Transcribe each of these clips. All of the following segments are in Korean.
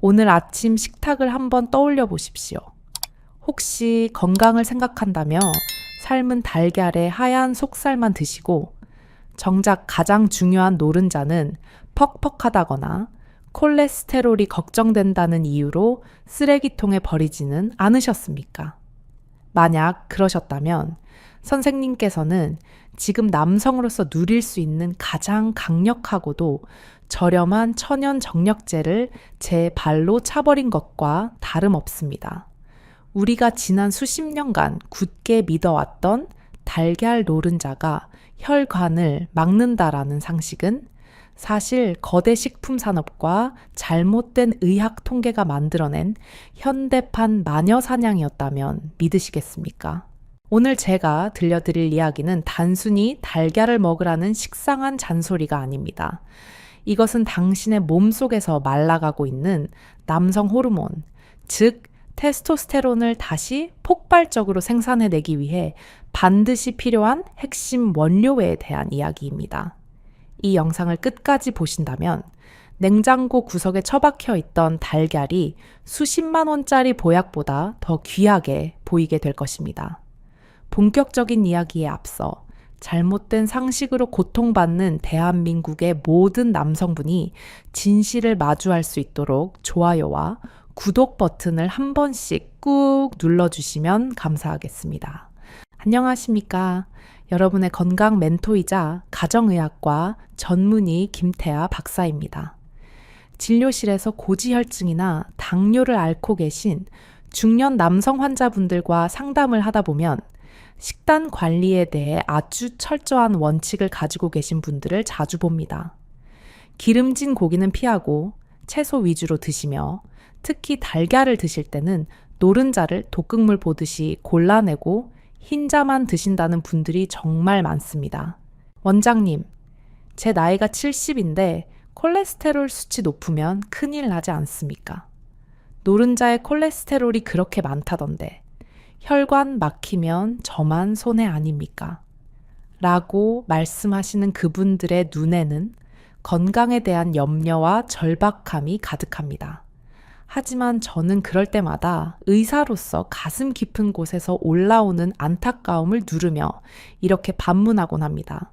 오늘 아침 식탁을 한번 떠올려 보십시오. 혹시 건강을 생각한다며 삶은 달걀에 하얀 속살만 드시고 정작 가장 중요한 노른자는 퍽퍽하다거나 콜레스테롤이 걱정된다는 이유로 쓰레기통에 버리지는 않으셨습니까? 만약 그러셨다면 선생님께서는 지금 남성으로서 누릴 수 있는 가장 강력하고도 저렴한 천연 정력제를 제 발로 차버린 것과 다름없습니다. 우리가 지난 수십 년간 굳게 믿어왔던 달걀 노른자가 혈관을 막는다라는 상식은 사실 거대 식품 산업과 잘못된 의학 통계가 만들어낸 현대판 마녀 사냥이었다면 믿으시겠습니까? 오늘 제가 들려드릴 이야기는 단순히 달걀을 먹으라는 식상한 잔소리가 아닙니다. 이것은 당신의 몸속에서 말라가고 있는 남성 호르몬, 즉 테스토스테론을 다시 폭발적으로 생산해내기 위해 반드시 필요한 핵심 원료에 대한 이야기입니다. 이 영상을 끝까지 보신다면 냉장고 구석에 처박혀 있던 달걀이 수십만 원짜리 보약보다 더 귀하게 보이게 될 것입니다. 본격적인 이야기에 앞서 잘못된 상식으로 고통받는 대한민국의 모든 남성분이 진실을 마주할 수 있도록 좋아요와 구독 버튼을 한 번씩 꾹 눌러주시면 감사하겠습니다. 안녕하십니까? 여러분의 건강 멘토이자 가정의학과 전문의 김태아 박사입니다. 진료실에서 고지혈증이나 당뇨를 앓고 계신 중년 남성 환자분들과 상담을 하다 보면 식단 관리에 대해 아주 철저한 원칙을 가지고 계신 분들을 자주 봅니다. 기름진 고기는 피하고 채소 위주로 드시며 특히 달걀을 드실 때는 노른자를 독극물 보듯이 골라내고 흰자만 드신다는 분들이 정말 많습니다. 원장님, 제 나이가 70인데 콜레스테롤 수치 높으면 큰일 나지 않습니까? 노른자에 콜레스테롤이 그렇게 많다던데 혈관 막히면 저만 손해 아닙니까? 라고 말씀하시는 그분들의 눈에는 건강에 대한 염려와 절박함이 가득합니다. 하지만 저는 그럴 때마다 의사로서 가슴 깊은 곳에서 올라오는 안타까움을 누르며 이렇게 반문하곤 합니다.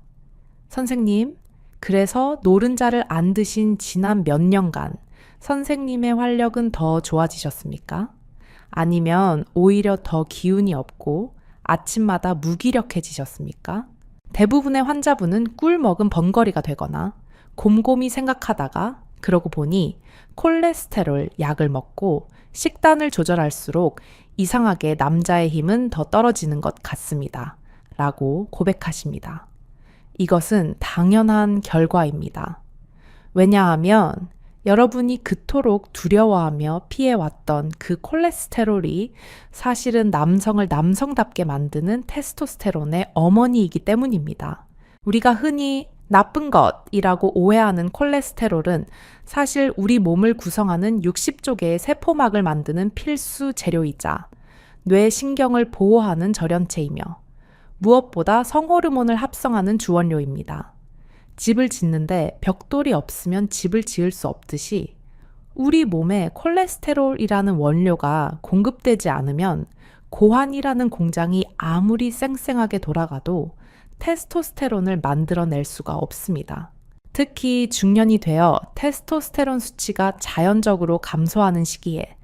선생님, 그래서 노른자를 안 드신 지난 몇 년간 선생님의 활력은 더 좋아지셨습니까? 아니면 오히려 더 기운이 없고 아침마다 무기력해지셨습니까? 대부분의 환자분은 꿀 먹은 번거리가 되거나 곰곰이 생각하다가 그러고 보니 콜레스테롤 약을 먹고 식단을 조절할수록 이상하게 남자의 힘은 더 떨어지는 것 같습니다. 라고 고백하십니다. 이것은 당연한 결과입니다. 왜냐하면 여러분이 그토록 두려워하며 피해왔던 그 콜레스테롤이 사실은 남성을 남성답게 만드는 테스토스테론의 어머니이기 때문입니다. 우리가 흔히 나쁜 것이라고 오해하는 콜레스테롤은 사실 우리 몸을 구성하는 60조 개의 세포막을 만드는 필수 재료이자 뇌신경을 보호하는 절연체이며 무엇보다 성호르몬을 합성하는 주원료입니다. 집을 짓는데 벽돌이 없으면 집을 지을 수 없듯이 우리 몸에 콜레스테롤이라는 원료가 공급되지 않으면 고환이라는 공장이 아무리 쌩쌩하게 돌아가도 테스토스테론을 만들어낼 수가 없습니다. 특히 중년이 되어 테스토스테론 수치가 자연적으로 감소하는 시기에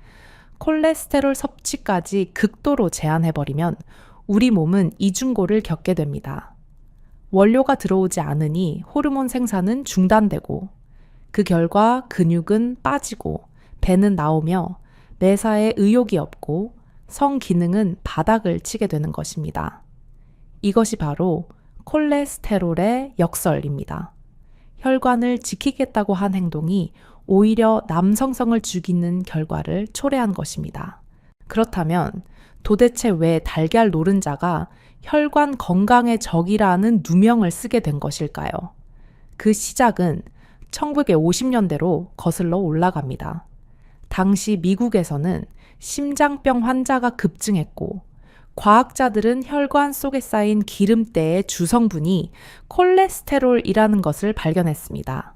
콜레스테롤 섭취까지 극도로 제한해버리면 우리 몸은 이중고를 겪게 됩니다. 원료가 들어오지 않으니 호르몬 생산은 중단되고 그 결과 근육은 빠지고 배는 나오며 매사에 의욕이 없고 성기능은 바닥을 치게 되는 것입니다. 이것이 바로 콜레스테롤의 역설입니다. 혈관을 지키겠다고 한 행동이 오히려 남성성을 죽이는 결과를 초래한 것입니다. 그렇다면 도대체 왜 달걀 노른자가 혈관 건강의 적이라는 누명을 쓰게 된 것일까요? 그 시작은 1950년대로 거슬러 올라갑니다. 당시 미국에서는 심장병 환자가 급증했고 과학자들은 혈관 속에 쌓인 기름때의 주성분이 콜레스테롤이라는 것을 발견했습니다.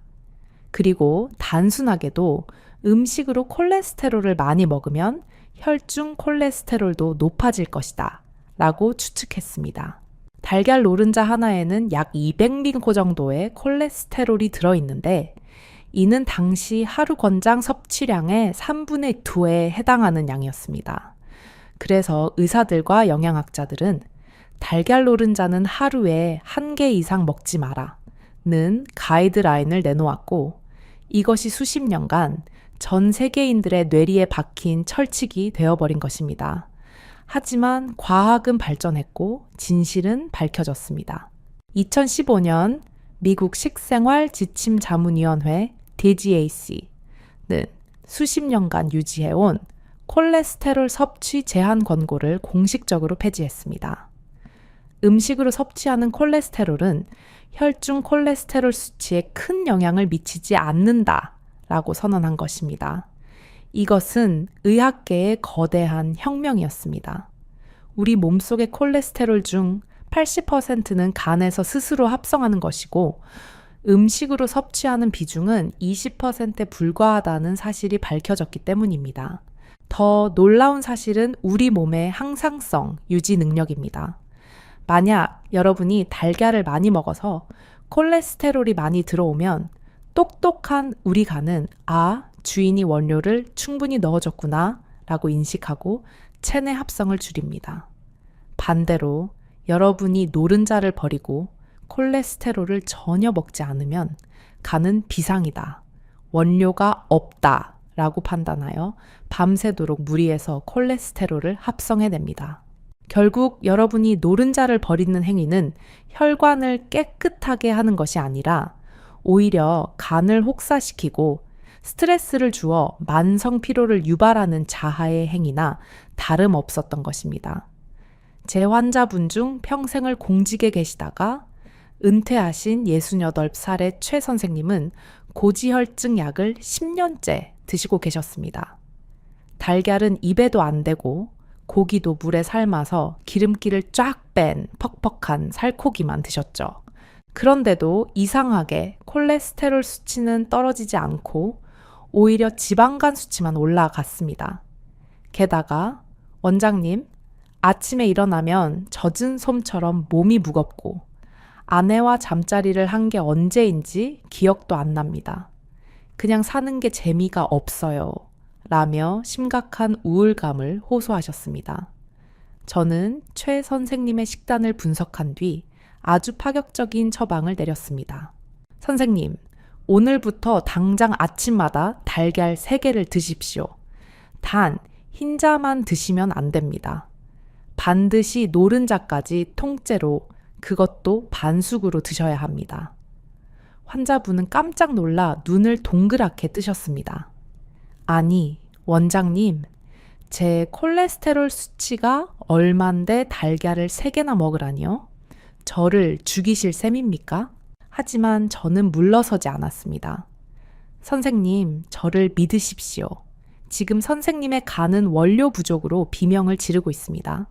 그리고 단순하게도 음식으로 콜레스테롤을 많이 먹으면 혈중 콜레스테롤도 높아질 것이다 라고 추측했습니다. 달걀 노른자 하나에는 약 200mg 정도의 콜레스테롤이 들어있는데 이는 당시 하루 권장 섭취량의 3분의 2에 해당하는 양이었습니다. 그래서 의사들과 영양학자들은 달걀 노른자는 하루에 1개 이상 먹지 마라는 가이드라인을 내놓았고 이것이 수십 년간 전 세계인들의 뇌리에 박힌 철칙이 되어버린 것입니다. 하지만 과학은 발전했고 진실은 밝혀졌습니다. 2015년 미국 식생활지침자문위원회 DGAC는 수십 년간 유지해온 콜레스테롤 섭취 제한 권고를 공식적으로 폐지했습니다. 음식으로 섭취하는 콜레스테롤은 혈중 콜레스테롤 수치에 큰 영향을 미치지 않는다라고 선언한 것입니다. 이것은 의학계의 거대한 혁명이었습니다. 우리 몸속의 콜레스테롤 중 80%는 간에서 스스로 합성하는 것이고 음식으로 섭취하는 비중은 20%에 불과하다는 사실이 밝혀졌기 때문입니다. 더 놀라운 사실은 우리 몸의 항상성 유지 능력입니다. 만약 여러분이 달걀을 많이 먹어서 콜레스테롤이 많이 들어오면 똑똑한 우리 간은 주인이 원료를 충분히 넣어줬구나 라고 인식하고 체내 합성을 줄입니다. 반대로 여러분이 노른자를 버리고 콜레스테롤을 전혀 먹지 않으면 간은 비상이다, 원료가 없다 라고 판단하여 밤새도록 무리해서 콜레스테롤을 합성해냅니다. 결국 여러분이 노른자를 버리는 행위는 혈관을 깨끗하게 하는 것이 아니라 오히려 간을 혹사시키고 스트레스를 주어 만성 피로를 유발하는 자하의 행위나 다름없었던 것입니다. 제 환자분 중 평생을 공직에 계시다가 은퇴하신 68살의 최 선생님은 고지혈증 약을 10년째 드시고 계셨습니다. 달걀은 입에도 안 대고 고기도 물에 삶아서 기름기를 쫙 뺀 퍽퍽한 살코기만 드셨죠. 그런데도 이상하게 콜레스테롤 수치는 떨어지지 않고 오히려 지방간 수치만 올라갔습니다. 게다가 원장님, 아침에 일어나면 젖은 솜처럼 몸이 무겁고 아내와 잠자리를 한 게 언제인지 기억도 안 납니다. 그냥 사는 게 재미가 없어요. 라며 심각한 우울감을 호소하셨습니다. 저는 최 선생님의 식단을 분석한 뒤 아주 파격적인 처방을 내렸습니다. 선생님, 오늘부터 당장 아침마다 달걀 3개를 드십시오. 단, 흰자만 드시면 안 됩니다. 반드시 노른자까지 통째로, 그것도 반숙으로 드셔야 합니다. 환자분은 깜짝 놀라 눈을 동그랗게 뜨셨습니다. 아니, 원장님, 제 콜레스테롤 수치가 얼만데 달걀을 3개나 먹으라니요? 저를 죽이실 셈입니까? 하지만 저는 물러서지 않았습니다. 선생님, 저를 믿으십시오. 지금 선생님의 간은 원료 부족으로 비명을 지르고 있습니다.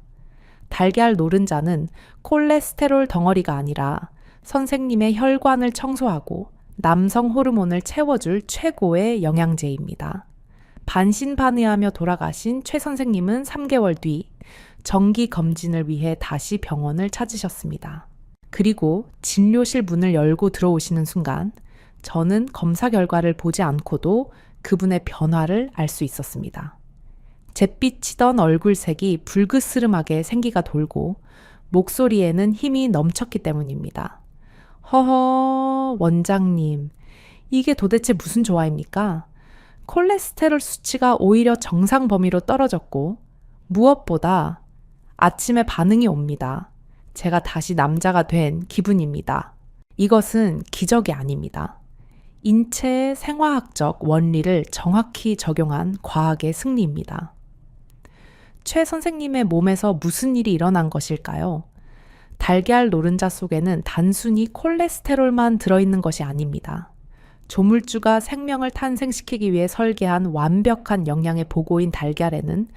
달걀 노른자는 콜레스테롤 덩어리가 아니라 선생님의 혈관을 청소하고 남성 호르몬을 채워줄 최고의 영양제입니다. 반신반의하며 돌아가신 최 선생님은 3개월 뒤 정기 검진을 위해 다시 병원을 찾으셨습니다. 그리고 진료실 문을 열고 들어오시는 순간 저는 검사 결과를 보지 않고도 그분의 변화를 알 수 있었습니다. 잿빛이던 얼굴색이 불그스름하게 생기가 돌고 목소리에는 힘이 넘쳤기 때문입니다. 허허, 원장님, 이게 도대체 무슨 조화입니까? 콜레스테롤 수치가 오히려 정상 범위로 떨어졌고 무엇보다 아침에 반응이 옵니다. 제가 다시 남자가 된 기분입니다. 이것은 기적이 아닙니다. 인체의 생화학적 원리를 정확히 적용한 과학의 승리입니다. 최 선생님의 몸에서 무슨 일이 일어난 것일까요? 달걀 노른자 속에는 단순히 콜레스테롤만 들어있는 것이 아닙니다. 조물주가 생명을 탄생시키기 위해 설계한 완벽한 영양의 보고인 달걀에는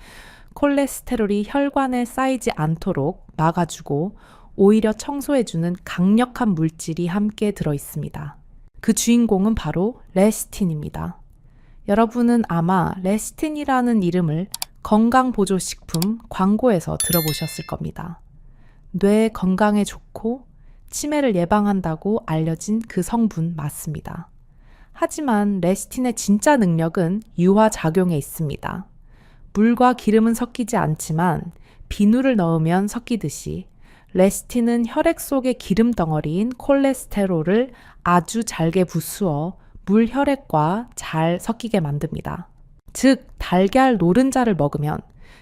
콜레스테롤이 혈관에 쌓이지 않도록 막아주고 오히려 청소해주는 강력한 물질이 함께 들어있습니다. 그 주인공은 바로 레시틴입니다. 여러분은 아마 레시틴이라는 이름을 건강보조식품 광고에서 들어보셨을 겁니다. 뇌 건강에 좋고 치매를 예방한다고 알려진 그 성분 맞습니다. 하지만 레시틴의 진짜 능력은 유화작용에 있습니다. 물과 기름은 섞이지 않지만 비누를 넣으면 섞이듯이 레시틴은 혈액 속의 기름 덩어리인 콜레스테롤을 아주 잘게 부수어 물 혈액과 잘 섞이게 만듭니다. 즉, 달걀 노른자를 먹으면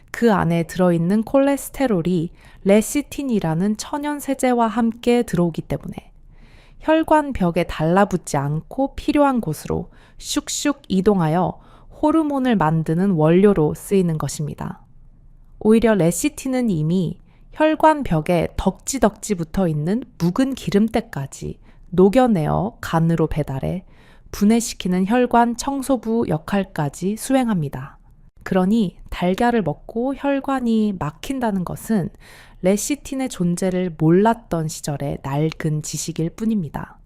그 안에 들어있는 콜레스테롤이 레시틴이라는 천연 세제와 함께 들어오기 때문에 혈관 벽에 달라붙지 않고 필요한 곳으로 슉슉 이동하여 호르몬을 만드는 원료로 쓰이는 것입니다. 오히려 레시틴은 이미 혈관 벽에 덕지덕지 붙어 있는 묵은 기름때까지 녹여내어 간으로 배달해 분해시키는 혈관 청소부 역할까지 수행합니다. 그러니 달걀을 먹고 혈관이 막힌다는 것은 레시틴의 존재를 몰랐던 시절의 낡은 지식일 뿐입니다.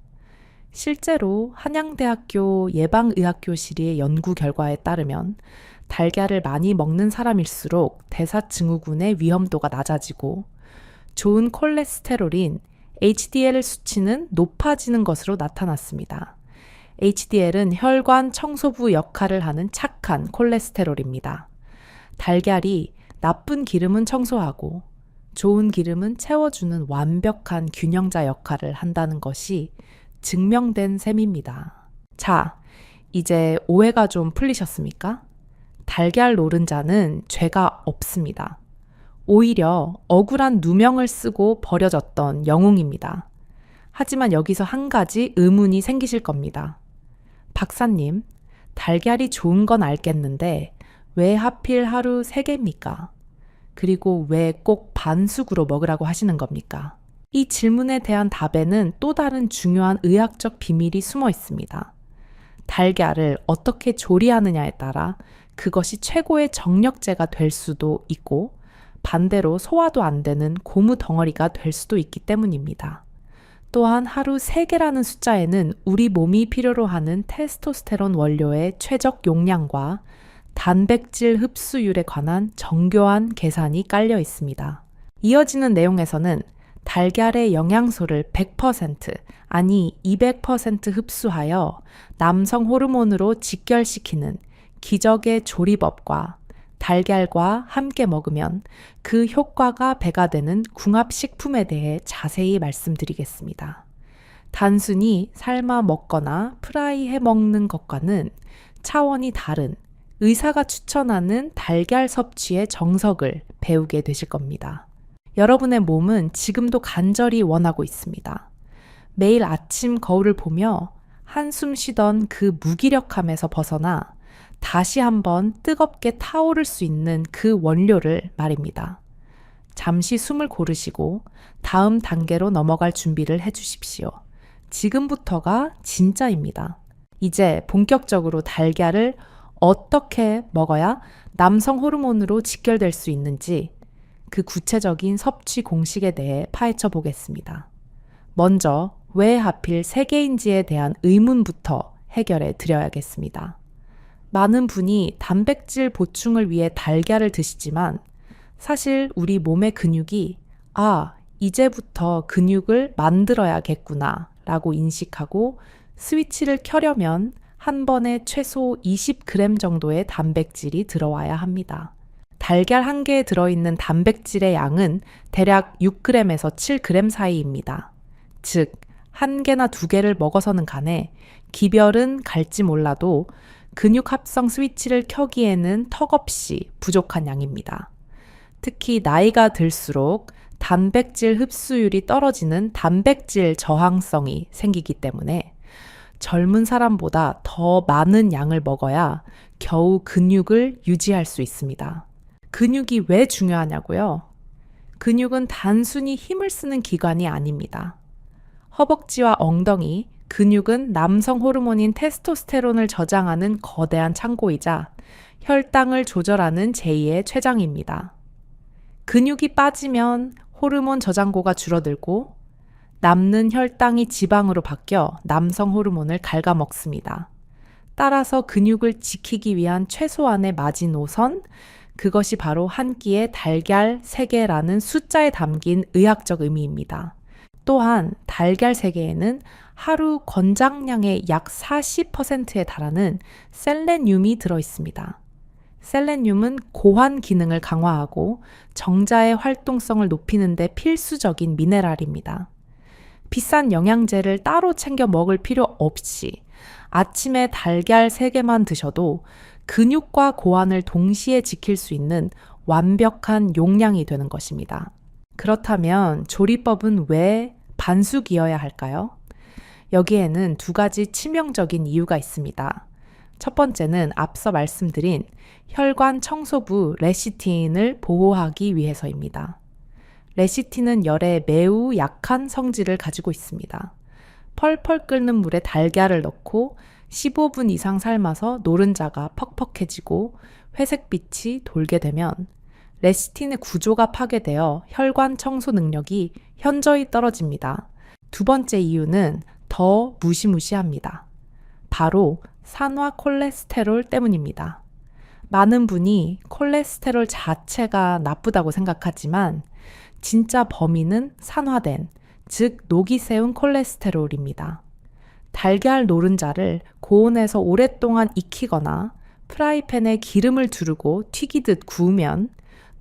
실제로 한양대학교 예방의학교실의 연구 결과에 따르면 달걀을 많이 먹는 사람일수록 대사증후군의 위험도가 낮아지고 좋은 콜레스테롤인 HDL 수치는 높아지는 것으로 나타났습니다. HDL은 혈관 청소부 역할을 하는 착한 콜레스테롤입니다. 달걀이 나쁜 기름은 청소하고 좋은 기름은 채워주는 완벽한 균형자 역할을 한다는 것이 증명된 셈입니다. 자, 이제 오해가 좀 풀리셨습니까? 달걀 노른자는 죄가 없습니다. 오히려 억울한 누명을 쓰고 버려졌던 영웅입니다. 하지만 여기서 한 가지 의문이 생기실 겁니다. 박사님, 달걀이 좋은 건 알겠는데 왜 하필 하루 3개입니까? 그리고 왜 꼭 반숙으로 먹으라고 하시는 겁니까? 이 질문에 대한 답에는 또 다른 중요한 의학적 비밀이 숨어 있습니다. 달걀을 어떻게 조리하느냐에 따라 그것이 최고의 정력제가 될 수도 있고 반대로 소화도 안 되는 고무 덩어리가 될 수도 있기 때문입니다. 또한 하루 3개라는 숫자에는 우리 몸이 필요로 하는 테스토스테론 원료의 최적 용량과 단백질 흡수율에 관한 정교한 계산이 깔려 있습니다. 이어지는 내용에서는 달걀의 영양소를 100% 아니 200% 흡수하여 남성 호르몬으로 직결시키는 기적의 조리법과 달걀과 함께 먹으면 그 효과가 배가 되는 궁합식품에 대해 자세히 말씀드리겠습니다. 단순히 삶아 먹거나 프라이해 먹는 것과는 차원이 다른 의사가 추천하는 달걀 섭취의 정석을 배우게 되실 겁니다. 여러분의 몸은 지금도 간절히 원하고 있습니다. 매일 아침 거울을 보며 한숨 쉬던 그 무기력함에서 벗어나 다시 한번 뜨겁게 타오를 수 있는 그 원료를 말입니다. 잠시 숨을 고르시고 다음 단계로 넘어갈 준비를 해주십시오. 지금부터가 진짜입니다. 이제 본격적으로 달걀을 어떻게 먹어야 남성 호르몬으로 직결될 수 있는지 그 구체적인 섭취 공식에 대해 파헤쳐 보겠습니다. 먼저 왜 하필 3개인지에 대한 의문부터 해결해 드려야겠습니다. 많은 분이 단백질 보충을 위해 달걀을 드시지만 사실 우리 몸의 근육이 이제부터 근육을 만들어야겠구나 라고 인식하고 스위치를 켜려면 한 번에 최소 20g 정도의 단백질이 들어와야 합니다. 달걀 한 개에 들어있는 단백질의 양은 대략 6g에서 7g 사이입니다. 즉, 한 개나 2개를 먹어서는 간에 기별은 갈지 몰라도 근육 합성 스위치를 켜기에는 턱없이 부족한 양입니다. 특히 나이가 들수록 단백질 흡수율이 떨어지는 단백질 저항성이 생기기 때문에 젊은 사람보다 더 많은 양을 먹어야 겨우 근육을 유지할 수 있습니다. 근육이 왜 중요하냐고요? 근육은 단순히 힘을 쓰는 기관이 아닙니다. 허벅지와 엉덩이, 근육은 남성 호르몬인 테스토스테론을 저장하는 거대한 창고이자 혈당을 조절하는 제2의 췌장입니다. 근육이 빠지면 호르몬 저장고가 줄어들고 남는 혈당이 지방으로 바뀌어 남성 호르몬을 갉아먹습니다. 따라서 근육을 지키기 위한 최소한의 마지노선, 그것이 바로 한 끼에 달걀 3개라는 숫자에 담긴 의학적 의미입니다. 또한 달걀 3개에는 하루 권장량의 약 40%에 달하는 셀레늄이 들어있습니다. 셀레늄은 고환 기능을 강화하고 정자의 활동성을 높이는 데 필수적인 미네랄입니다. 비싼 영양제를 따로 챙겨 먹을 필요 없이 아침에 달걀 3개만 드셔도 근육과 고환을 동시에 지킬 수 있는 완벽한 용량이 되는 것입니다. 그렇다면 조리법은 왜 반숙이어야 할까요? 여기에는 2가지 치명적인 이유가 있습니다. 첫 번째는 앞서 말씀드린 혈관 청소부 레시틴을 보호하기 위해서입니다. 레시틴은 열에 매우 약한 성질을 가지고 있습니다. 펄펄 끓는 물에 달걀을 넣고 15분 이상 삶아서 노른자가 퍽퍽해지고 회색빛이 돌게 되면 레시틴의 구조가 파괴되어 혈관 청소 능력이 현저히 떨어집니다. 2번째 이유는 더 무시무시합니다. 바로 산화 콜레스테롤 때문입니다. 많은 분이 콜레스테롤 자체가 나쁘다고 생각하지만 진짜 범인은 산화된, 즉 녹이 세운 콜레스테롤입니다. 달걀 노른자를 고온에서 오랫동안 익히거나 프라이팬에 기름을 두르고 튀기듯 구우면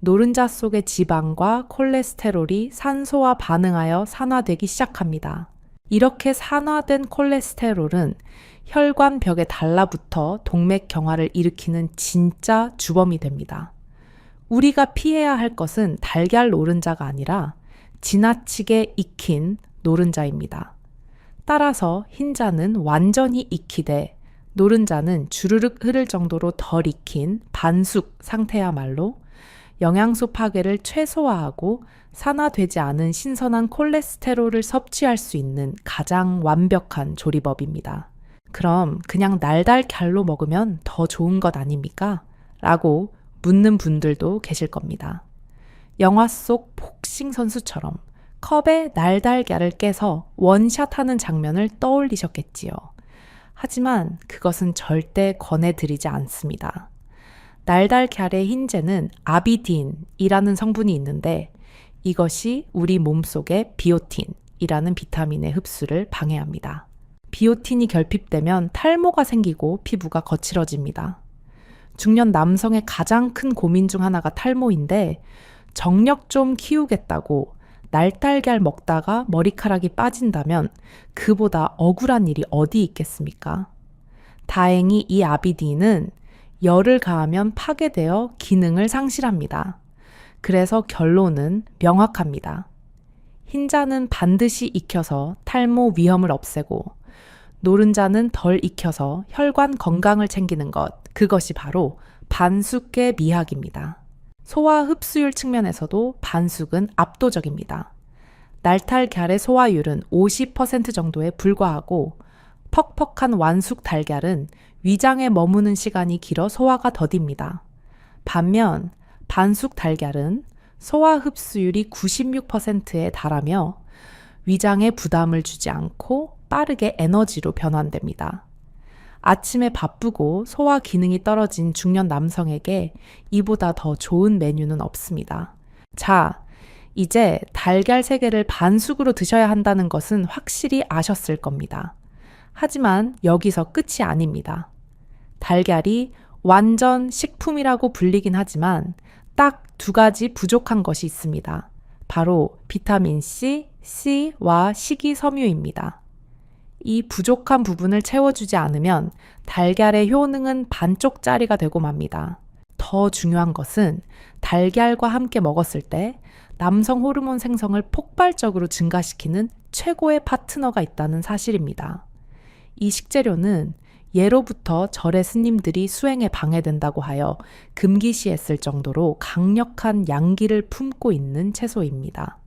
노른자 속의 지방과 콜레스테롤이 산소와 반응하여 산화되기 시작합니다. 이렇게 산화된 콜레스테롤은 혈관벽에 달라붙어 동맥경화를 일으키는 진짜 주범이 됩니다. 우리가 피해야 할 것은 달걀 노른자가 아니라 지나치게 익힌 노른자입니다. 따라서 흰자는 완전히 익히되 노른자는 주르륵 흐를 정도로 덜 익힌 반숙 상태야말로 영양소 파괴를 최소화하고 산화되지 않은 신선한 콜레스테롤을 섭취할 수 있는 가장 완벽한 조리법입니다. 그럼 그냥 날달걀로 먹으면 더 좋은 것 아닙니까? 라고 묻는 분들도 계실 겁니다. 영화 속 복싱 선수처럼 컵에 날달걀을 깨서 원샷하는 장면을 떠올리셨겠지요. 하지만 그것은 절대 권해드리지 않습니다. 날달걀의 흰재는 아비딘이라는 성분이 있는데 이것이 우리 몸속의 비오틴이라는 비타민의 흡수를 방해합니다. 비오틴이 결핍되면 탈모가 생기고 피부가 거칠어집니다. 중년 남성의 가장 큰 고민 중 하나가 탈모인데 정력 좀 키우겠다고 날달걀 먹다가 머리카락이 빠진다면 그보다 억울한 일이 어디 있겠습니까? 다행히 이 아비딘은 열을 가하면 파괴되어 기능을 상실합니다. 그래서 결론은 명확합니다. 흰자는 반드시 익혀서 탈모 위험을 없애고 노른자는 덜 익혀서 혈관 건강을 챙기는 것, 그것이 바로 반숙의 미학입니다. 소화 흡수율 측면에서도 반숙은 압도적입니다. 날달걀의 소화율은 50% 정도에 불과하고 퍽퍽한 완숙 달걀은 위장에 머무는 시간이 길어 소화가 더딥니다. 반면 반숙 달걀은 소화 흡수율이 96%에 달하며 위장에 부담을 주지 않고 빠르게 에너지로 변환됩니다. 아침에 바쁘고 소화 기능이 떨어진 중년 남성에게 이보다 더 좋은 메뉴는 없습니다. 자, 이제 달걀 3개를 반숙으로 드셔야 한다는 것은 확실히 아셨을 겁니다. 하지만 여기서 끝이 아닙니다. 달걀이 완전 식품이라고 불리긴 하지만 딱 2가지 부족한 것이 있습니다. 바로 비타민 C, C와 식이섬유입니다. 이 부족한 부분을 채워주지 않으면 달걀의 효능은 반쪽짜리가 되고 맙니다. 더 중요한 것은 달걀과 함께 먹었을 때 남성 호르몬 생성을 폭발적으로 증가시키는 최고의 파트너가 있다는 사실입니다. 이 식재료는 예로부터 절의 스님들이 수행에 방해된다고 하여 금기시했을 정도로 강력한 양기를 품고 있는 채소입니다.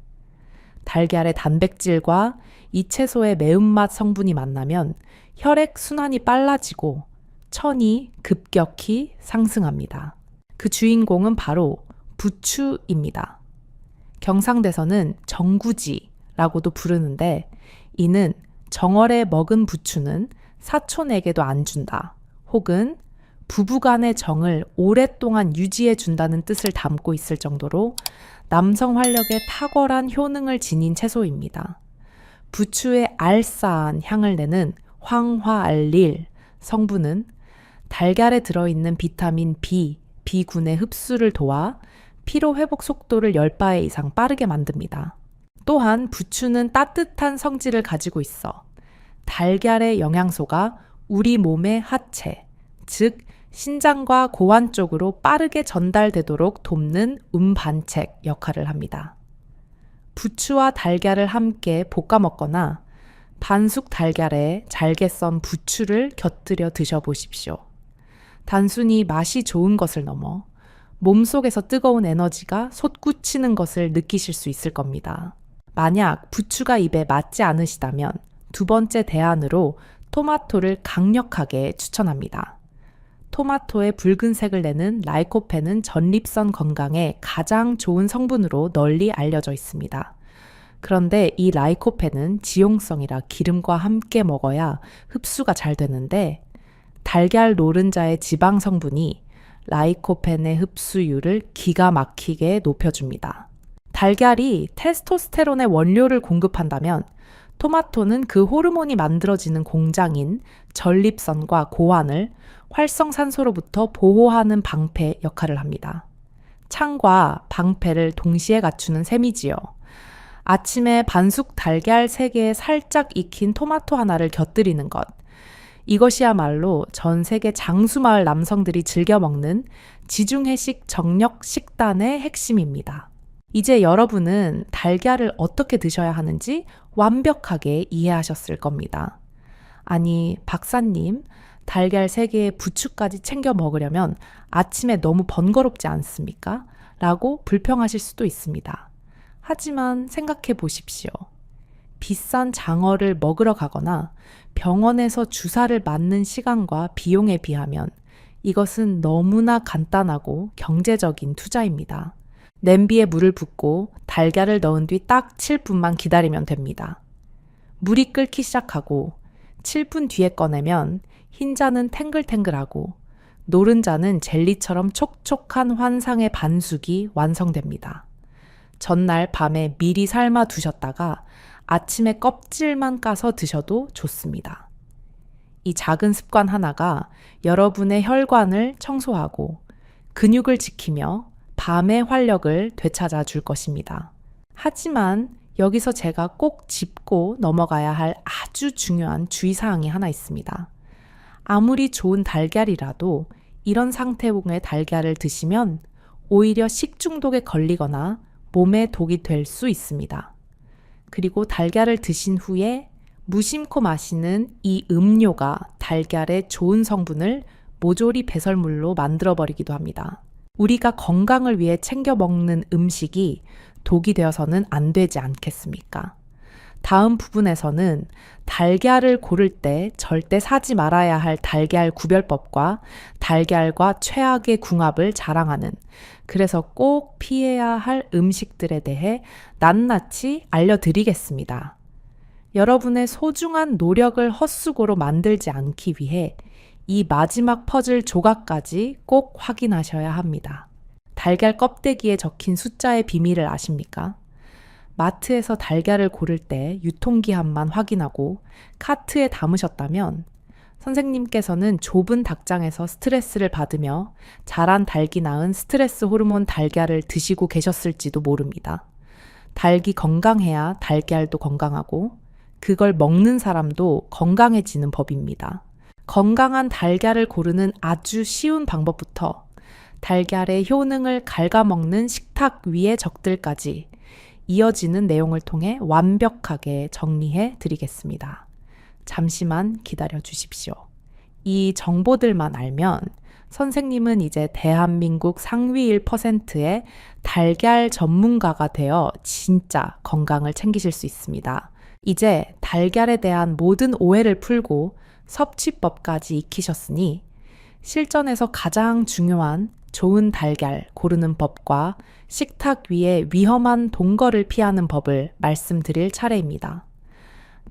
달걀의 단백질과 이 채소의 매운맛 성분이 만나면 혈액 순환이 빨라지고 천이 급격히 상승합니다. 그 주인공은 바로 부추입니다. 경상대에서는 정구지라고도 부르는데 이는 정월에 먹은 부추는 사촌에게도 안 준다. 혹은 부부간의 정을 오랫동안 유지해 준다는 뜻을 담고 있을 정도로 남성 활력에 탁월한 효능을 지닌 채소입니다. 부추의 알싸한 향을 내는 황화알릴 성분은 달걀에 들어있는 비타민 B, B군의 흡수를 도와 피로 회복 속도를 10배 이상 빠르게 만듭니다. 또한 부추는 따뜻한 성질을 가지고 있어 달걀의 영양소가 우리 몸의 하체, 즉 신장과 고환 쪽으로 빠르게 전달되도록 돕는 운반책 역할을 합니다. 부추와 달걀을 함께 볶아 먹거나 반숙 달걀에 잘게 썬 부추를 곁들여 드셔보십시오. 단순히 맛이 좋은 것을 넘어 몸속에서 뜨거운 에너지가 솟구치는 것을 느끼실 수 있을 겁니다. 만약 부추가 입에 맞지 않으시다면 두 번째 대안으로 토마토를 강력하게 추천합니다. 토마토의 붉은색을 내는 라이코펜은 전립선 건강에 가장 좋은 성분으로 널리 알려져 있습니다. 그런데 이 라이코펜은 지용성이라 기름과 함께 먹어야 흡수가 잘 되는데 달걀 노른자의 지방 성분이 라이코펜의 흡수율을 기가 막히게 높여줍니다. 달걀이 테스토스테론의 원료를 공급한다면 토마토는 그 호르몬이 만들어지는 공장인 전립선과 고환을 활성산소로부터 보호하는 방패 역할을 합니다. 창과 방패를 동시에 갖추는 셈이지요. 아침에 반숙 달걀 3개에 살짝 익힌 토마토 하나를 곁들이는 것. 이것이야말로 전 세계 장수마을 남성들이 즐겨 먹는 지중해식 정력 식단의 핵심입니다. 이제 여러분은 달걀을 어떻게 드셔야 하는지 완벽하게 이해하셨을 겁니다. 아니, 박사님, 달걀 3개에 부추까지 챙겨 먹으려면 아침에 너무 번거롭지 않습니까? 라고 불평하실 수도 있습니다. 하지만 생각해 보십시오. 비싼 장어를 먹으러 가거나 병원에서 주사를 맞는 시간과 비용에 비하면 이것은 너무나 간단하고 경제적인 투자입니다. 냄비에 물을 붓고 달걀을 넣은 뒤 딱 7분만 기다리면 됩니다. 물이 끓기 시작하고 7분 뒤에 꺼내면 흰자는 탱글탱글하고 노른자는 젤리처럼 촉촉한 환상의 반숙이 완성됩니다. 전날 밤에 미리 삶아 두셨다가 아침에 껍질만 까서 드셔도 좋습니다. 이 작은 습관 하나가 여러분의 혈관을 청소하고 근육을 지키며 밤의 활력을 되찾아 줄 것입니다. 하지만 여기서 제가 꼭 짚고 넘어가야 할 아주 중요한 주의사항이 하나 있습니다. 아무리 좋은 달걀이라도 이런 상태의 달걀을 드시면 오히려 식중독에 걸리거나 몸에 독이 될 수 있습니다. 그리고 달걀을 드신 후에 무심코 마시는 이 음료가 달걀의 좋은 성분을 모조리 배설물로 만들어버리기도 합니다. 우리가 건강을 위해 챙겨 먹는 음식이 독이 되어서는 안 되지 않겠습니까? 다음 부분에서는 달걀을 고를 때 절대 사지 말아야 할 달걀 구별법과 달걀과 최악의 궁합을 자랑하는, 그래서 꼭 피해야 할 음식들에 대해 낱낱이 알려드리겠습니다. 여러분의 소중한 노력을 헛수고로 만들지 않기 위해 이 마지막 퍼즐 조각까지 꼭 확인하셔야 합니다. 달걀 껍데기에 적힌 숫자의 비밀을 아십니까? 마트에서 달걀을 고를 때 유통기한만 확인하고 카트에 담으셨다면 선생님께서는 좁은 닭장에서 스트레스를 받으며 자란 닭이 낳은 스트레스 호르몬 달걀을 드시고 계셨을지도 모릅니다. 닭이 건강해야 달걀도 건강하고 그걸 먹는 사람도 건강해지는 법입니다. 건강한 달걀을 고르는 아주 쉬운 방법부터 달걀의 효능을 갉아먹는 식탁 위의 적들까지 이어지는 내용을 통해 완벽하게 정리해 드리겠습니다. 잠시만 기다려 주십시오. 이 정보들만 알면 선생님은 이제 대한민국 상위 1%의 달걀 전문가가 되어 진짜 건강을 챙기실 수 있습니다. 이제 달걀에 대한 모든 오해를 풀고 섭취법까지 익히셨으니 실전에서 가장 중요한 좋은 달걀 고르는 법과 식탁 위에 위험한 동거를 피하는 법을 말씀드릴 차례입니다.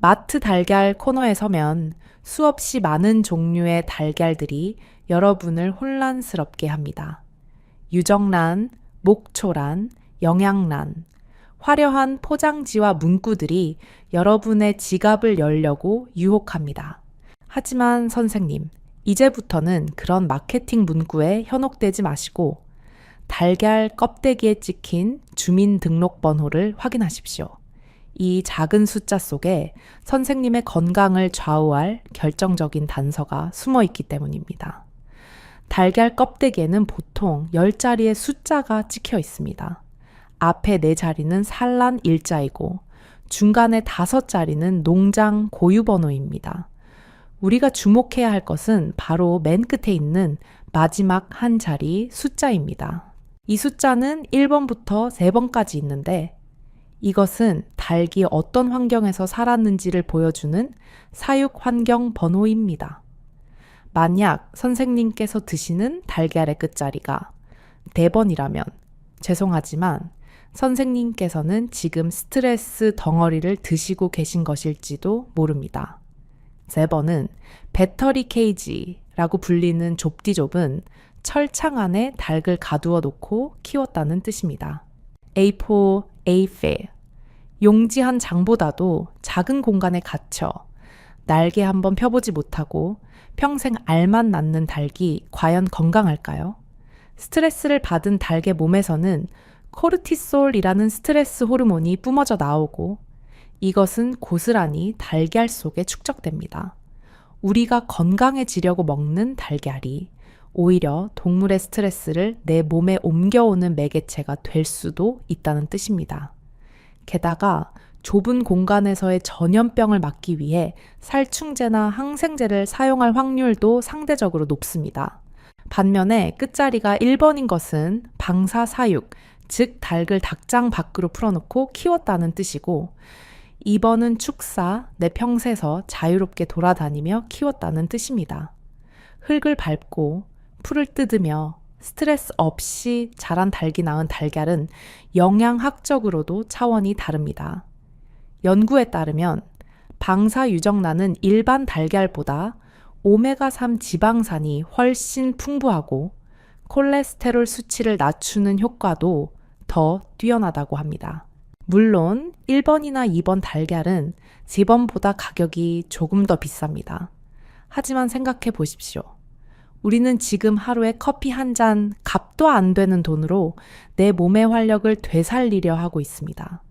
마트 달걀 코너에 서면 수없이 많은 종류의 달걀들이 여러분을 혼란스럽게 합니다. 유정란, 목초란, 영양란, 화려한 포장지와 문구들이 여러분의 지갑을 열려고 유혹합니다. 하지만 선생님, 이제부터는 그런 마케팅 문구에 현혹되지 마시고 달걀 껍데기에 찍힌 주민등록번호를 확인하십시오. 이 작은 숫자 속에 선생님의 건강을 좌우할 결정적인 단서가 숨어 있기 때문입니다. 달걀 껍데기에는 보통 10자리의 숫자가 찍혀 있습니다. 앞에 4자리는 산란 일자이고 중간에 5자리는 농장 고유번호입니다. 우리가 주목해야 할 것은 바로 맨 끝에 있는 마지막 한 자리 숫자입니다. 이 숫자는 1번부터 3번까지 있는데 이것은 닭이 어떤 환경에서 살았는지를 보여주는 사육 환경 번호입니다. 만약 선생님께서 드시는 달걀의 끝자리가 4번이라면 죄송하지만 선생님께서는 지금 스트레스 덩어리를 드시고 계신 것일지도 모릅니다. 3번은 배터리 케이지라고 불리는 좁디좁은 철창 안에 닭을 가두어 놓고 키웠다는 뜻입니다. A4, A5, 용지 한 장보다도 작은 공간에 갇혀 날개 한번 펴보지 못하고 평생 알만 낳는 닭이 과연 건강할까요? 스트레스를 받은 닭의 몸에서는 코르티솔이라는 스트레스 호르몬이 뿜어져 나오고 이것은 고스란히 달걀 속에 축적됩니다. 우리가 건강해지려고 먹는 달걀이 오히려 동물의 스트레스를 내 몸에 옮겨오는 매개체가 될 수도 있다는 뜻입니다. 게다가 좁은 공간에서의 전염병을 막기 위해 살충제나 항생제를 사용할 확률도 상대적으로 높습니다. 반면에 끝자리가 1번인 것은 방사사육, 즉 닭을 닭장 밖으로 풀어놓고 키웠다는 뜻이고 2번은 축사, 내 평새에서 자유롭게 돌아다니며 키웠다는 뜻입니다. 흙을 밟고 풀을 뜯으며 스트레스 없이 자란 닭이 낳은 달걀은 영양학적으로도 차원이 다릅니다. 연구에 따르면 방사유정란은 일반 달걀보다 오메가3 지방산이 훨씬 풍부하고 콜레스테롤 수치를 낮추는 효과도 더 뛰어나다고 합니다. 물론 1번이나 2번 달걀은 3번보다 가격이 조금 더 비쌉니다. 하지만 생각해 보십시오. 우리는 지금 하루에 커피 한 잔 값도 안 되는 돈으로 내 몸의 활력을 되살리려 하고 있습니다.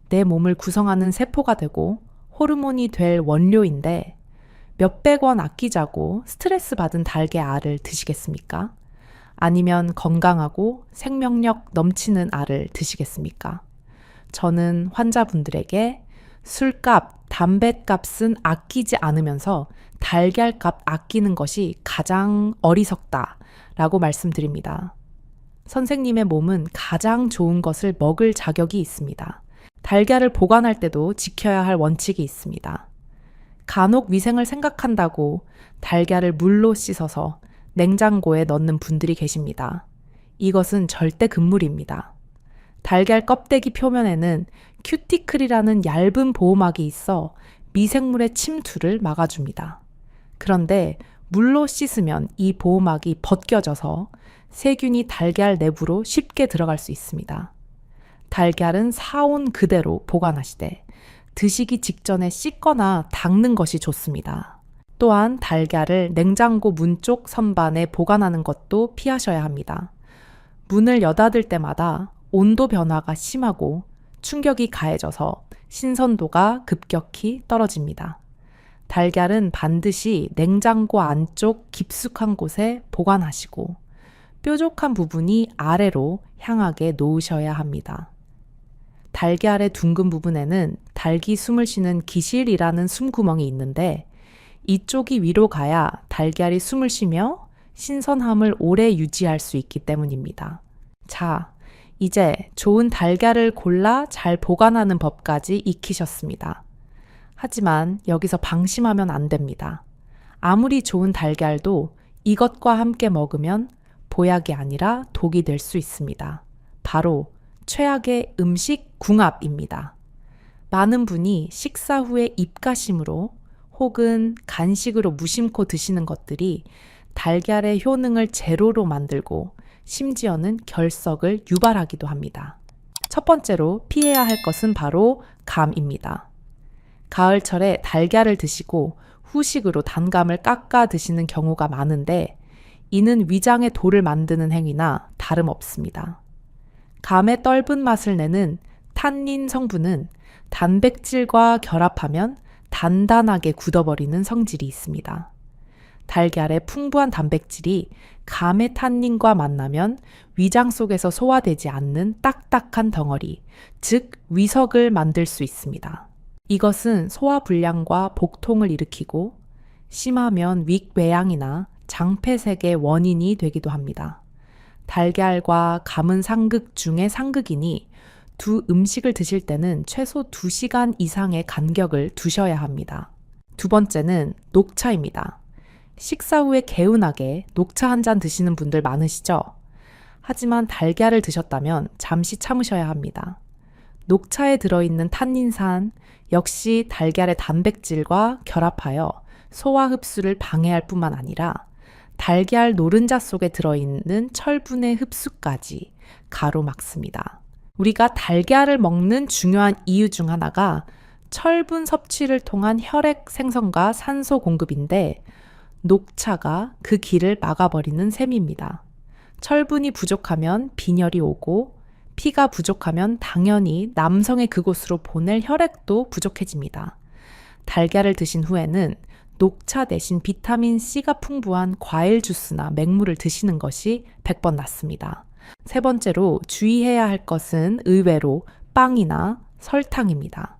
내 몸을 구성하는 세포가 되고 호르몬이 될 원료인데 몇백 원 아끼자고 스트레스 받은 닭의 알을 드시겠습니까? 아니면 건강하고 생명력 넘치는 알을 드시겠습니까? 저는 환자분들에게 술값, 담뱃값은 아끼지 않으면서 달걀값 아끼는 것이 가장 어리석다라고 말씀드립니다. 선생님의 몸은 가장 좋은 것을 먹을 자격이 있습니다. 달걀을 보관할 때도 지켜야 할 원칙이 있습니다. 간혹 위생을 생각한다고 달걀을 물로 씻어서 냉장고에 넣는 분들이 계십니다. 이것은 절대 금물입니다. 달걀 껍데기 표면에는 큐티클이라는 얇은 보호막이 있어 미생물의 침투를 막아줍니다. 그런데 물로 씻으면 이 보호막이 벗겨져서 세균이 달걀 내부로 쉽게 들어갈 수 있습니다. 달걀은 사온 그대로 보관하시되 드시기 직전에 씻거나 닦는 것이 좋습니다. 또한 달걀을 냉장고 문 쪽 선반에 보관하는 것도 피하셔야 합니다. 문을 여닫을 때마다 온도 변화가 심하고 충격이 가해져서 신선도가 급격히 떨어집니다. 달걀은 반드시 냉장고 안쪽 깊숙한 곳에 보관하시고 뾰족한 부분이 아래로 향하게 놓으셔야 합니다. 달걀의 둥근 부분에는 닭이 숨을 쉬는 기실이라는 숨구멍이 있는데 이쪽이 위로 가야 달걀이 숨을 쉬며 신선함을 오래 유지할 수 있기 때문입니다. 자, 이제 좋은 달걀을 골라 잘 보관하는 법까지 익히셨습니다. 하지만 여기서 방심하면 안 됩니다. 아무리 좋은 달걀도 이것과 함께 먹으면 보약이 아니라 독이 될 수 있습니다. 바로 최악의 음식 궁합입니다. 많은 분이 식사 후에 입가심으로 혹은 간식으로 무심코 드시는 것들이 달걀의 효능을 제로로 만들고 심지어는 결석을 유발하기도 합니다. 첫 번째로 피해야 할 것은 바로 감입니다. 가을철에 달걀을 드시고 후식으로 단감을 깎아 드시는 경우가 많은데 이는 위장의 돌을 만드는 행위나 다름없습니다. 감의 떫은 맛을 내는 탄닌 성분은 단백질과 결합하면 단단하게 굳어버리는 성질이 있습니다. 달걀의 풍부한 단백질이 감의 탄닌과 만나면 위장 속에서 소화되지 않는 딱딱한 덩어리, 즉 위석을 만들 수 있습니다. 이것은 소화불량과 복통을 일으키고 심하면 윗궤양이나 장폐색의 원인이 되기도 합니다. 달걀과 감은 상극 중의 상극이니 두 음식을 드실 때는 최소 2시간 이상의 간격을 두셔야 합니다. 두 번째는 녹차입니다. 식사 후에 개운하게 녹차 한 잔 드시는 분들 많으시죠? 하지만 달걀을 드셨다면 잠시 참으셔야 합니다. 녹차에 들어있는 탄닌산 역시 달걀의 단백질과 결합하여 소화 흡수를 방해할 뿐만 아니라 달걀 노른자 속에 들어있는 철분의 흡수까지 가로막습니다. 우리가 달걀을 먹는 중요한 이유 중 하나가 철분 섭취를 통한 혈액 생성과 산소 공급인데 녹차가 그 길을 막아버리는 셈입니다. 철분이 부족하면 빈혈이 오고 피가 부족하면 당연히 남성의 그곳으로 보낼 혈액도 부족해집니다. 달걀을 드신 후에는 녹차 대신 비타민C가 풍부한 과일 주스나 맹물을 드시는 것이 100번 낫습니다. 세 번째로 주의해야 할 것은 의외로 빵이나 설탕입니다.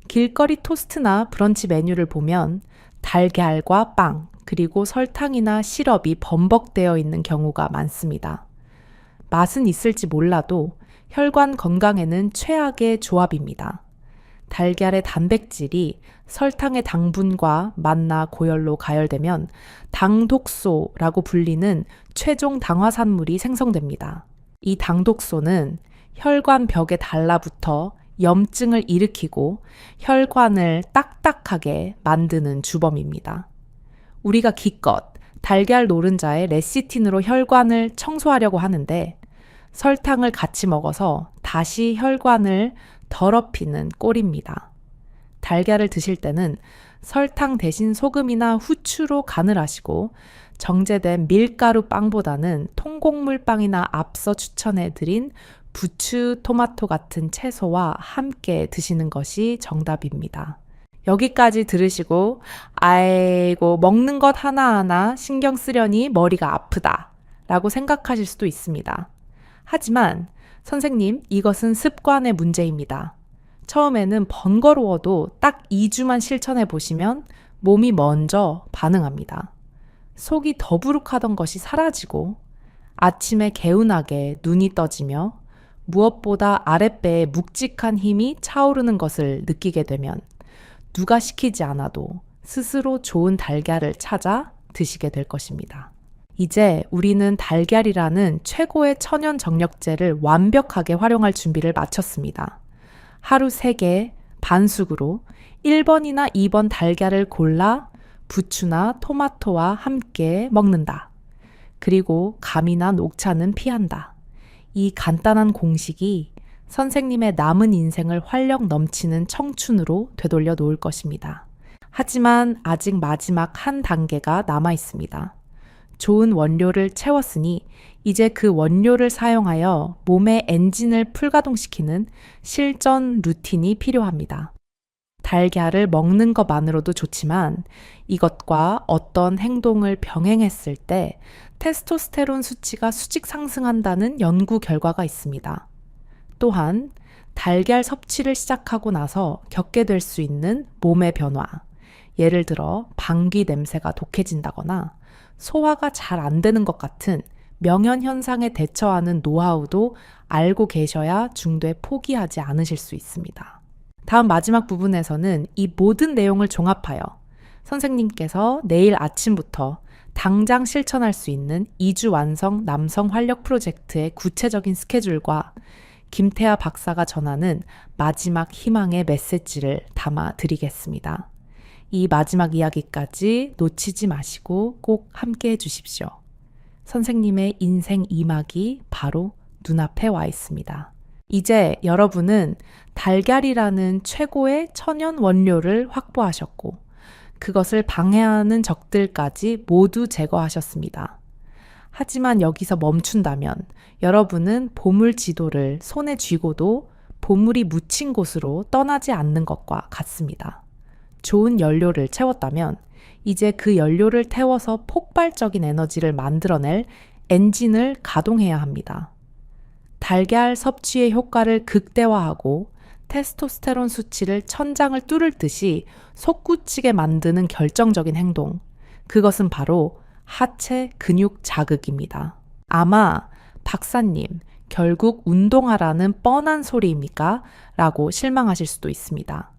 길거리 토스트나 브런치 메뉴를 보면 달걀과 빵, 그리고 설탕이나 시럽이 범벅되어 있는 경우가 많습니다. 맛은 있을지 몰라도 혈관 건강에는 최악의 조합입니다. 달걀의 단백질이 설탕의 당분과 만나 고열로 가열되면 당독소라고 불리는 최종 당화산물이 생성됩니다. 이 당독소는 혈관 벽에 달라붙어 염증을 일으키고 혈관을 딱딱하게 만드는 주범입니다. 우리가 기껏 달걀 노른자에 레시틴으로 혈관을 청소하려고 하는데 설탕을 같이 먹어서 다시 혈관을 더럽히는 꼴입니다. 달걀을 드실 때는 설탕 대신 소금이나 후추로 간을 하시고 정제된 밀가루 빵보다는 통곡물 빵이나 앞서 추천해드린 부추, 토마토 같은 채소와 함께 드시는 것이 정답입니다. 여기까지 들으시고 아이고 먹는 것 하나하나 신경 쓰려니 머리가 아프다 라고 생각하실 수도 있습니다. 하지만 선생님, 이것은 습관의 문제입니다. 처음에는 번거로워도 딱 2주만 실천해 보시면 몸이 먼저 반응합니다. 속이 더부룩하던 것이 사라지고 아침에 개운하게 눈이 떠지며 무엇보다 아랫배에 묵직한 힘이 차오르는 것을 느끼게 되면 누가 시키지 않아도 스스로 좋은 달걀을 찾아 드시게 될 것입니다. 이제 우리는 달걀이라는 최고의 천연 정력제를 완벽하게 활용할 준비를 마쳤습니다. 하루 3개 반숙으로 1번이나 2번 달걀을 골라 부추나 토마토와 함께 먹는다. 그리고 감이나 녹차는 피한다. 이 간단한 공식이 선생님의 남은 인생을 활력 넘치는 청춘으로 되돌려 놓을 것입니다. 하지만 아직 마지막 한 단계가 남아 있습니다. 좋은 원료를 채웠으니 이제 그 원료를 사용하여 몸의 엔진을 풀가동시키는 실전 루틴이 필요합니다. 달걀을 먹는 것만으로도 좋지만 이것과 어떤 행동을 병행했을 때 테스토스테론 수치가 수직 상승한다는 연구 결과가 있습니다. 또한 달걀 섭취를 시작하고 나서 겪게 될 수 있는 몸의 변화, 예를 들어 방귀 냄새가 독해진다거나 소화가 잘 안 되는 것 같은 명현 현상에 대처하는 노하우도 알고 계셔야 중도에 포기하지 않으실 수 있습니다. 다음 마지막 부분에서는 이 모든 내용을 종합하여 선생님께서 내일 아침부터 당장 실천할 수 있는 2주 완성 남성 활력 프로젝트의 구체적인 스케줄과 김태하 박사가 전하는 마지막 희망의 메시지를 담아 드리겠습니다. 이 마지막 이야기까지 놓치지 마시고 꼭 함께 해주십시오. 선생님의 인생 2막이 바로 눈앞에 와 있습니다. 이제 여러분은 달걀이라는 최고의 천연 원료를 확보하셨고 그것을 방해하는 적들까지 모두 제거하셨습니다. 하지만 여기서 멈춘다면 여러분은 보물 지도를 손에 쥐고도 보물이 묻힌 곳으로 떠나지 않는 것과 같습니다. 좋은 연료를 채웠다면 이제 그 연료를 태워서 폭발적인 에너지를 만들어낼 엔진을 가동해야 합니다. 달걀 섭취의 효과를 극대화하고 테스토스테론 수치를 천장을 뚫을 듯이 솟구치게 만드는 결정적인 행동. 그것은 바로 하체 근육 자극입니다. 아마 박사님, 결국 운동하라는 뻔한 소리입니까? 라고 실망하실 수도 있습니다.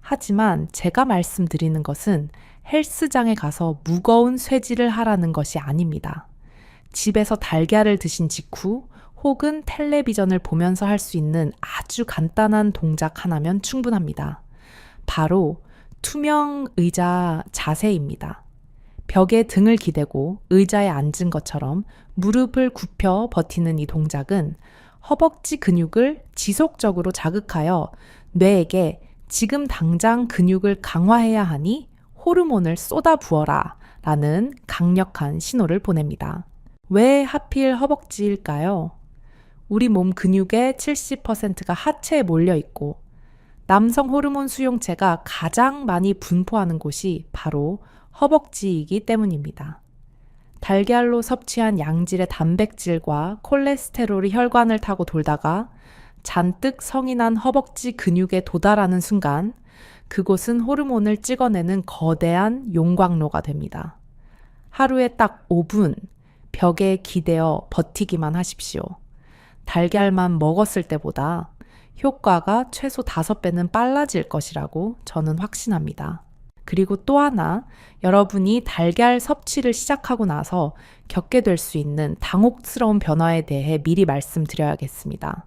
하지만 제가 말씀드리는 것은 헬스장에 가서 무거운 쇠질을 하라는 것이 아닙니다. 집에서 달걀을 드신 직후 혹은 텔레비전을 보면서 할 수 있는 아주 간단한 동작 하나면 충분합니다. 바로 투명 의자 자세입니다. 벽에 등을 기대고 의자에 앉은 것처럼 무릎을 굽혀 버티는 이 동작은 허벅지 근육을 지속적으로 자극하여 뇌에게 지금 당장 근육을 강화해야 하니 호르몬을 쏟아부어라 라는 강력한 신호를 보냅니다. 왜 하필 허벅지일까요? 우리 몸 근육의 70%가 하체에 몰려 있고 남성 호르몬 수용체가 가장 많이 분포하는 곳이 바로 허벅지이기 때문입니다. 달걀로 섭취한 양질의 단백질과 콜레스테롤이 혈관을 타고 돌다가 잔뜩 성이 난 허벅지 근육에 도달하는 순간 그곳은 호르몬을 찍어내는 거대한 용광로가 됩니다. 하루에 딱 5분 벽에 기대어 버티기만 하십시오. 달걀만 먹었을 때보다 효과가 최소 5배는 빨라질 것이라고 저는 확신합니다. 그리고 또 하나, 여러분이 달걀 섭취를 시작하고 나서 겪게 될 수 있는 당혹스러운 변화에 대해 미리 말씀드려야겠습니다.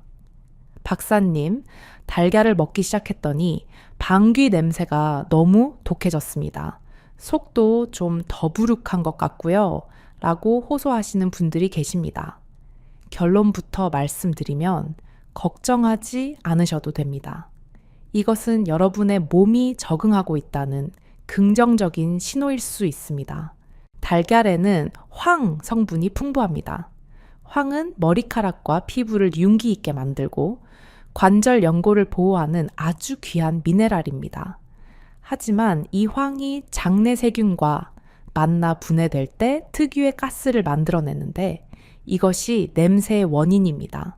박사님, 달걀을 먹기 시작했더니 방귀 냄새가 너무 독해졌습니다. 속도 좀 더부룩한 것 같고요. 라고 호소하시는 분들이 계십니다. 결론부터 말씀드리면 걱정하지 않으셔도 됩니다. 이것은 여러분의 몸이 적응하고 있다는 긍정적인 신호일 수 있습니다. 달걀에는 황 성분이 풍부합니다. 황은 머리카락과 피부를 윤기 있게 만들고 관절 연골을 보호하는 아주 귀한 미네랄입니다. 하지만 이 황이 장내 세균과 만나 분해될 때 특유의 가스를 만들어내는데 이것이 냄새의 원인입니다.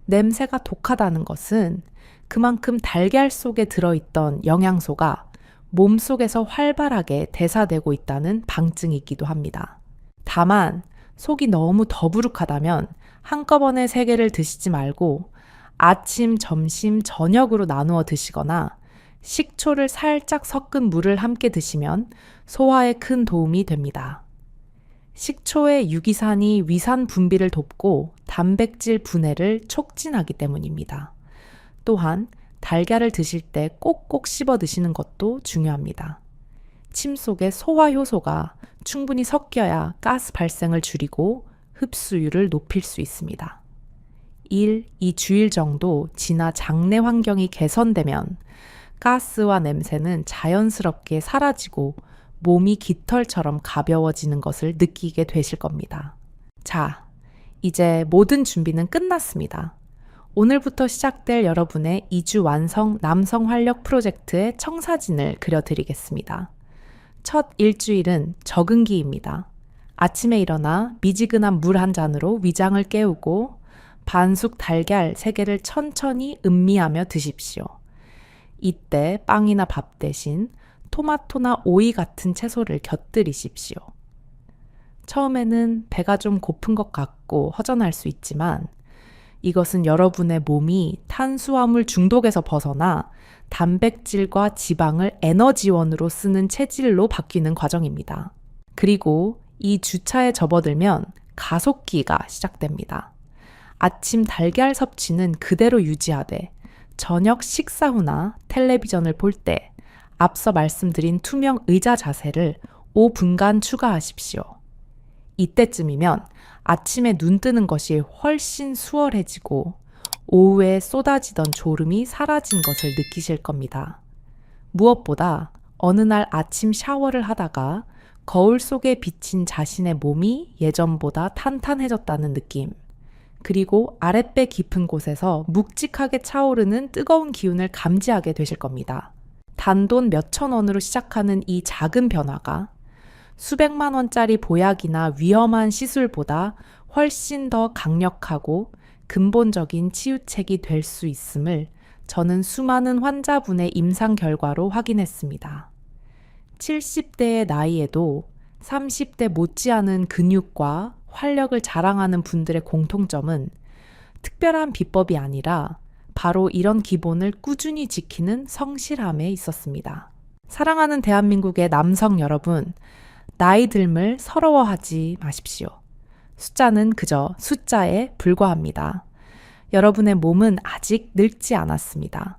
냄새가 독하다는 것은 그만큼 달걀 속에 들어있던 영양소가 몸속에서 활발하게 대사되고 있다는 방증이기도 합니다. 다만 속이 너무 더부룩하다면 한꺼번에 3개를 드시지 말고 아침, 점심, 저녁으로 나누어 드시거나 식초를 살짝 섞은 물을 함께 드시면 소화에 큰 도움이 됩니다. 식초의 유기산이 위산 분비를 돕고 단백질 분해를 촉진하기 때문입니다. 또한 달걀을 드실 때 꼭꼭 씹어 드시는 것도 중요합니다. 침 속에 소화 효소가 충분히 섞여야 가스 발생을 줄이고 흡수율을 높일 수 있습니다. 2주일 정도 지나 장내 환경이 개선되면 가스와 냄새는 자연스럽게 사라지고 몸이 깃털처럼 가벼워지는 것을 느끼게 되실 겁니다. 자, 이제 모든 준비는 끝났습니다. 오늘부터 시작될 여러분의 2주 완성 남성 활력 프로젝트의 청사진을 그려드리겠습니다. 첫 일주일은 적응기입니다. 아침에 일어나 미지근한 물 한 잔으로 위장을 깨우고 반숙 달걀 3개를 천천히 음미하며 드십시오. 이때 빵이나 밥 대신 토마토나 오이 같은 채소를 곁들이십시오. 처음에는 배가 좀 고픈 것 같고 허전할 수 있지만 이것은 여러분의 몸이 탄수화물 중독에서 벗어나 단백질과 지방을 에너지원으로 쓰는 체질로 바뀌는 과정입니다. 그리고 이 주차에 접어들면 가속기가 시작됩니다. 아침 달걀 섭취는 그대로 유지하되 저녁 식사 후나 텔레비전을 볼 때 앞서 말씀드린 투명 의자 자세를 5분간 추가하십시오. 이때쯤이면 아침에 눈 뜨는 것이 훨씬 수월해지고 오후에 쏟아지던 졸음이 사라진 것을 느끼실 겁니다. 무엇보다 어느 날 아침 샤워를 하다가 거울 속에 비친 자신의 몸이 예전보다 탄탄해졌다는 느낌, 그리고 아랫배 깊은 곳에서 묵직하게 차오르는 뜨거운 기운을 감지하게 되실 겁니다. 단돈 몇천 원으로 시작하는 이 작은 변화가 수백만 원짜리 보약이나 위험한 시술보다 훨씬 더 강력하고 근본적인 치유책이 될 수 있음을 저는 수많은 환자분의 임상 결과로 확인했습니다. 70대의 나이에도 30대 못지않은 근육과 활력을 자랑하는 분들의 공통점은 특별한 비법이 아니라 바로 이런 기본을 꾸준히 지키는 성실함에 있었습니다. 사랑하는 대한민국의 남성 여러분, 나이 듦을 서러워하지 마십시오. 숫자는 그저 숫자에 불과합니다. 여러분의 몸은 아직 늙지 않았습니다.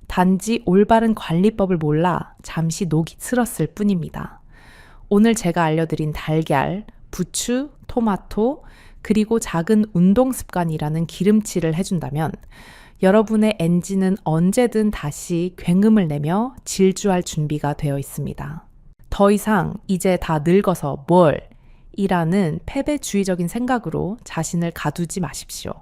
단지 올바른 관리법을 몰라 잠시 녹이 슬었을 뿐입니다. 오늘 제가 알려드린 달걀, 부추, 토마토, 그리고 작은 운동 습관이라는 기름칠을 해준다면 여러분의 엔진은 언제든 다시 굉음을 내며 질주할 준비가 되어 있습니다. 더 이상 이제 다 늙어서 뭘 이라는 패배주의적인 생각으로 자신을 가두지 마십시오.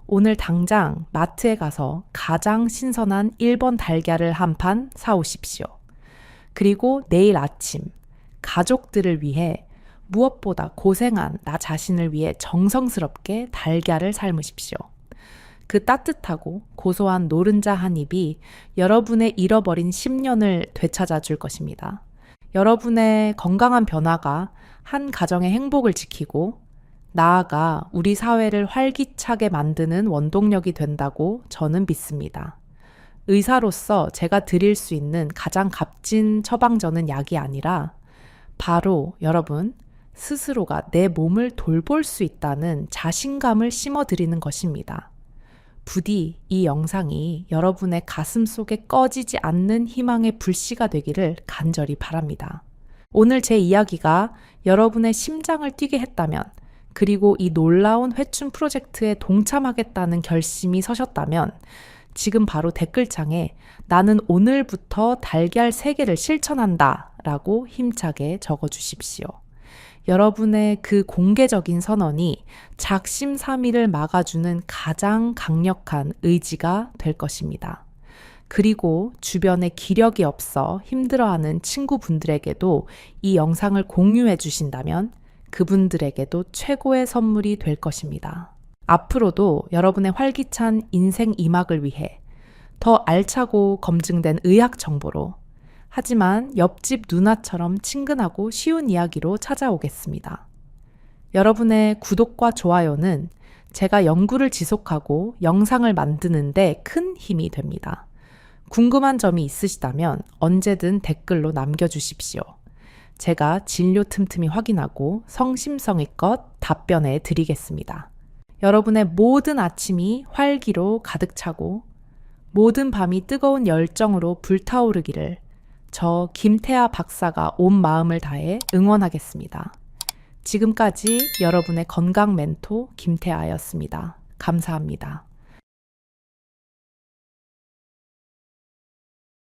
오늘 당장 마트에 가서 가장 신선한 1번 달걀을 한 판 사오십시오. 그리고 내일 아침 가족들을 위해 무엇보다 고생한 나 자신을 위해 정성스럽게 달걀을 삶으십시오. 그 따뜻하고 고소한 노른자 한 입이 여러분의 잃어버린 10년을 되찾아 줄 것입니다. 여러분의 건강한 변화가 한 가정의 행복을 지키고 나아가 우리 사회를 활기차게 만드는 원동력이 된다고 저는 믿습니다. 의사로서 제가 드릴 수 있는 가장 값진 처방전은 약이 아니라 바로 여러분 스스로가 내 몸을 돌볼 수 있다는 자신감을 심어드리는 것입니다. 부디 이 영상이 여러분의 가슴 속에 꺼지지 않는 희망의 불씨가 되기를 간절히 바랍니다. 오늘 제 이야기가 여러분의 심장을 뛰게 했다면, 그리고 이 놀라운 회춘 프로젝트에 동참하겠다는 결심이 서셨다면 지금 바로 댓글창에 나는 오늘부터 달걀 3개를 실천한다 라고 힘차게 적어주십시오. 여러분의 그 공개적인 선언이 작심삼일을 막아주는 가장 강력한 의지가 될 것입니다. 그리고 주변에 기력이 없어 힘들어하는 친구분들에게도 이 영상을 공유해 주신다면 그분들에게도 최고의 선물이 될 것입니다. 앞으로도 여러분의 활기찬 인생 2막을 위해 더 알차고 검증된 의학 정보로, 하지만 옆집 누나처럼 친근하고 쉬운 이야기로 찾아오겠습니다. 여러분의 구독과 좋아요는 제가 연구를 지속하고 영상을 만드는데 큰 힘이 됩니다. 궁금한 점이 있으시다면 언제든 댓글로 남겨주십시오. 제가 진료 틈틈이 확인하고 성심성의껏 답변해 드리겠습니다. 여러분의 모든 아침이 활기로 가득 차고 모든 밤이 뜨거운 열정으로 불타오르기를 저 김태아 박사가 온 마음을 다해 응원하겠습니다. 지금까지 여러분의 건강 멘토 김태아였습니다. 감사합니다.